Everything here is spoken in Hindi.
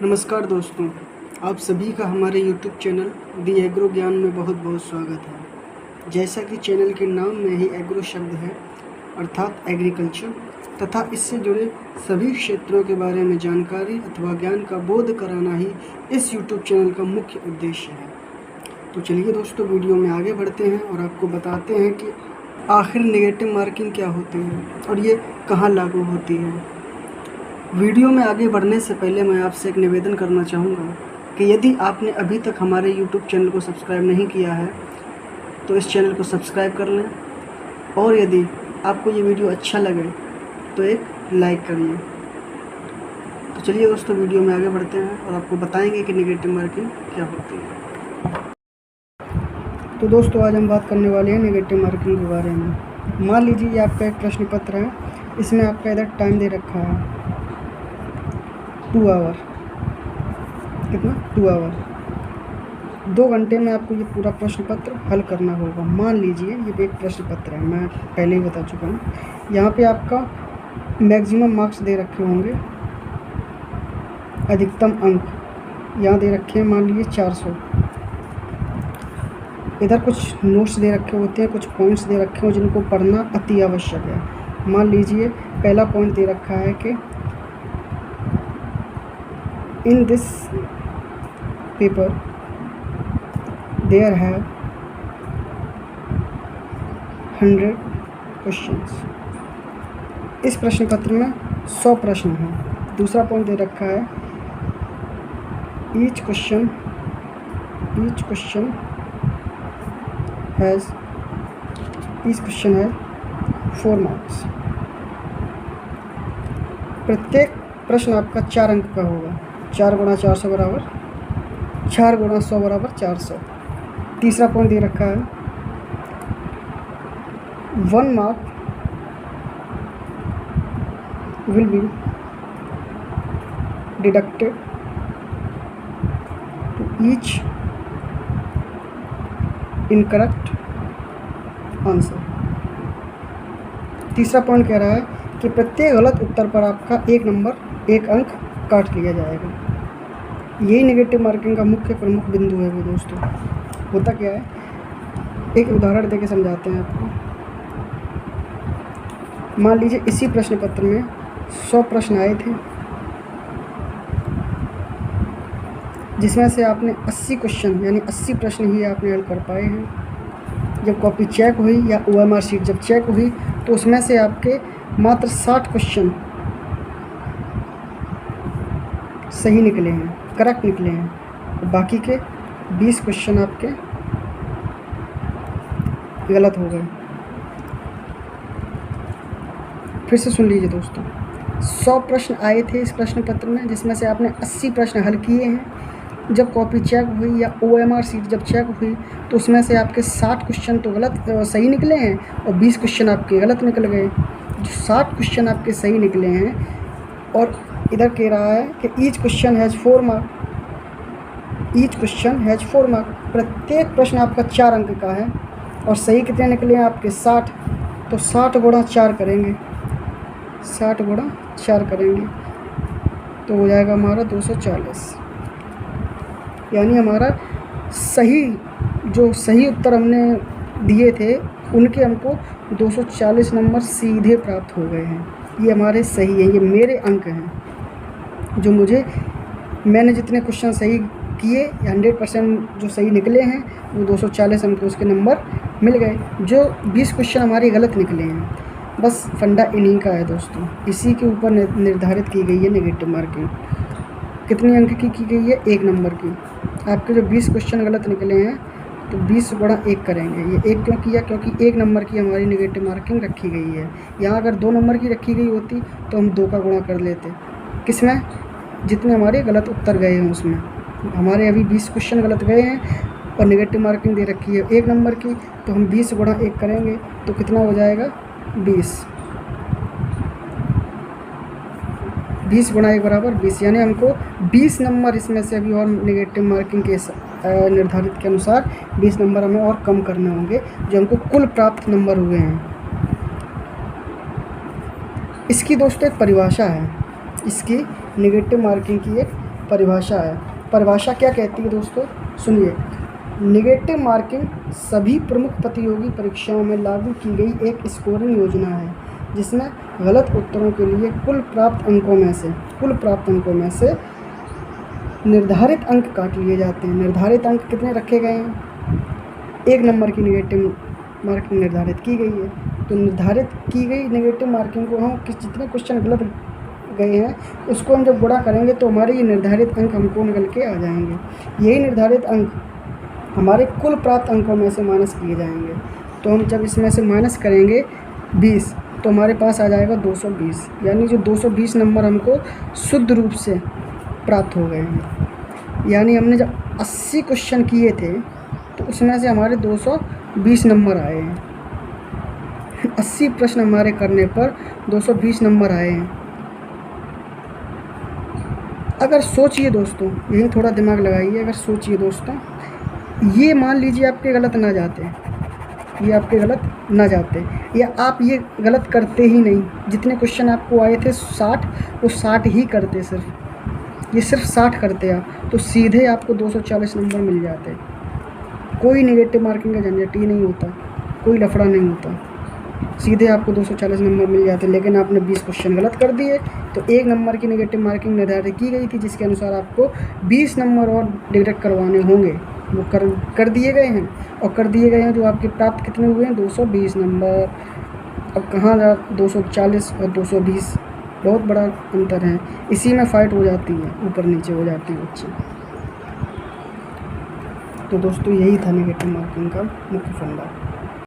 नमस्कार दोस्तों, आप सभी का हमारे YouTube चैनल दी एग्रो ज्ञान में बहुत बहुत स्वागत है। जैसा कि चैनल के नाम में ही एग्रो शब्द है अर्थात एग्रीकल्चर तथा इससे जुड़े सभी क्षेत्रों के बारे में जानकारी अथवा ज्ञान का बोध कराना ही इस YouTube चैनल का मुख्य उद्देश्य है। तो चलिए दोस्तों, वीडियो में आगे बढ़ते हैं और आपको बताते हैं कि आखिर नेगेटिव मार्किंग क्या होती है और ये कहाँ लागू होती है। वीडियो में आगे बढ़ने से पहले मैं आपसे एक निवेदन करना चाहूँगा कि यदि आपने अभी तक हमारे YouTube चैनल को सब्सक्राइब नहीं किया है तो इस चैनल को सब्सक्राइब कर लें और यदि आपको ये वीडियो अच्छा लगे तो एक लाइक करिए। तो चलिए दोस्तों, वीडियो में आगे बढ़ते हैं और आपको बताएंगे कि नेगेटिव मार्किंग क्या होती है। तो दोस्तों, आज हम बात करने वाले हैं नेगेटिव मार्किंग के बारे में। मान लीजिए ये आपका एक प्रश्न पत्र है, इसमें आपका इधर टाइम दे रखा है 2 आवर। कितना? 2 आवर। 2 घंटे में आपको ये पूरा प्रश्न पत्र हल करना होगा। मान लीजिए ये एक प्रश्न पत्र है, मैं पहले ही बता चुका हूँ। यहाँ पे आपका मैक्सिमम मार्क्स दे रखे होंगे, अधिकतम अंक यहाँ दे रखे हैं, मान लीजिए 400। इधर कुछ नोट्स दे रखे होते हैं, कुछ पॉइंट्स दे रखे हो जिनको पढ़ना अति आवश्यक है। मान लीजिए पहला पॉइंट दे रखा है कि in this paper there have 100 questions। इस प्रश्न पत्र में 100 प्रश्न हैं। दूसरा पॉइंट दे रखा है each question has 4 marks। प्रत्येक प्रश्न आपका 4 अंक का होगा। 4 गुणा 400 बराबर 4 गुणा 100 बराबर 400। तीसरा पॉइंट दे रखा है 1 mark will be deducted to each incorrect answer. तीसरा पॉइंट कह रहा है कि प्रत्येक गलत उत्तर पर आपका 1 अंक काट लिया जाएगा। यही नेगेटिव मार्किंग का मुख्य प्रमुख बिंदु है। वो दोस्तों, होता क्या है, एक उदाहरण देके समझाते हैं आपको। मान लीजिए इसी प्रश्न पत्र में 100 प्रश्न आए थे, जिसमें से आपने 80 क्वेश्चन यानी 80 प्रश्न ही आपने हल कर पाए हैं। जब कॉपी चेक हुई या OMR शीट जब चेक हुई तो उसमें से आपके मात्र 60 क्वेश्चन सही निकले हैं, करेक्ट निकले हैं। बाकी के 20 क्वेश्चन आपके गलत हो गए। फिर से सुन लीजिए दोस्तों, 100 प्रश्न आए थे इस प्रश्न पत्र में, जिसमें से आपने 80 प्रश्न हल किए हैं। जब कॉपी चेक हुई या OMR शीट जब चेक हुई तो उसमें से आपके 60 क्वेश्चन तो सही निकले हैं और 20 क्वेश्चन आपके गलत निकल गए। जो 60 क्वेश्चन आपके सही निकले हैं और इधर कह रहा है कि ईच क्वेश्चन हैज़ 4 मार्क। प्रत्येक प्रश्न आपका 4 अंक का है और सही कितने निकले हैं आपके 60। तो 60 गुणा 4 करेंगे, 60 गुणा 4 करेंगे तो हो जाएगा हमारा 240। यानी हमारा सही उत्तर हमने दिए थे उनके हमको 240 नंबर सीधे प्राप्त हो गए हैं। ये हमारे सही हैं, ये मेरे अंक हैं। जो मैंने जितने क्वेश्चन सही किए 100% जो सही निकले हैं वो 240 हमको उसके नंबर मिल गए। जो 20 क्वेश्चन हमारे गलत निकले हैं, बस फंडा इन्हीं का है दोस्तों। इसी के ऊपर निर्धारित की गई है नेगेटिव मार्किंग। कितने अंक की गई है? 1 नंबर की। आपके जो 20 क्वेश्चन गलत निकले हैं तो 20 गुणा 1 करेंगे। ये 1 क्यों किया? क्योंकि 1 नंबर की हमारी नेगेटिव मार्किंग रखी गई है। यहाँ अगर 2 नंबर की रखी गई होती तो हम 2 का गुणा कर लेते। किसमें? जितने हमारे गलत उत्तर गए हैं उसमें। हमारे अभी 20 क्वेश्चन गलत गए हैं और नेगेटिव मार्किंग दे रखी है 1 नंबर की, तो हम 20 गुणा 1 करेंगे तो कितना हो जाएगा? 20 गुणा 1 बराबर 20। यानी हमको 20 नंबर इसमें से अभी और नेगेटिव मार्किंग के निर्धारित के अनुसार 20 नंबर हमें और कम करने होंगे, जो हमको कुल प्राप्त नंबर हुए हैं। इसकी दोस्तों एक परिभाषा है, इसकी नेगेटिव मार्किंग की एक परिभाषा है। परिभाषा क्या कहती है दोस्तों, सुनिए। नेगेटिव मार्किंग सभी प्रमुख प्रतियोगी परीक्षाओं में लागू की गई एक स्कोरिंग योजना है जिसमें गलत उत्तरों के लिए कुल प्राप्त अंकों में से निर्धारित अंक काट लिए जाते हैं। निर्धारित अंक कितने रखे गए हैं? 1 नंबर की नेगेटिव मार्किंग निर्धारित की गई है। तो निर्धारित की गई नेगेटिव मार्किंग को हम जितने क्वेश्चन गलत गए हैं उसको हम जब गुणा करेंगे तो हमारे ये निर्धारित अंक हमको निकल के आ जाएंगे। यही निर्धारित अंक हमारे कुल प्राप्त अंकों में से माइनस किए जाएंगे। तो हम जब इसमें से माइनस करेंगे 20 तो हमारे पास आ जाएगा 220, यानी जो 220 नंबर हमको शुद्ध रूप से प्राप्त हो गए हैं। यानी हमने जब 80 क्वेश्चन किए थे तो उसमें से हमारे 220 नंबर आए हैं। 80 प्रश्न हमारे करने पर 220 नंबर आए हैं। अगर सोचिए दोस्तों, यही थोड़ा दिमाग लगाइए, अगर सोचिए दोस्तों, ये मान लीजिए आपके गलत ना जाते, या आप ये गलत करते ही नहीं, जितने क्वेश्चन आपको आए थे 60, वो 60 ही करते, सिर्फ 60 करते आप, तो सीधे आपको 240 नंबर मिल जाते। कोई नेगेटिव मार्किंग का झंझट ही नहीं होता, कोई लफड़ा नहीं होता, सीधे आपको 240 नंबर मिल जाते। लेकिन आपने 20 क्वेश्चन गलत कर दिए तो 1 नंबर की नेगेटिव मार्किंग निर्धारित की गई थी जिसके अनुसार आपको 20 नंबर और डिडक्ट करवाने होंगे, वो कर दिए गए हैं। और कर दिए गए हैं जो आपके प्राप्त कितने हुए हैं? 220 नंबर। अब कहाँ 240 और 220, बहुत बड़ा अंतर है। इसी में फाइट हो जाती है, ऊपर नीचे हो जाती है बच्चे। तो दोस्तों यही था नेगेटिव मार्किंग का मुख्य फंडा।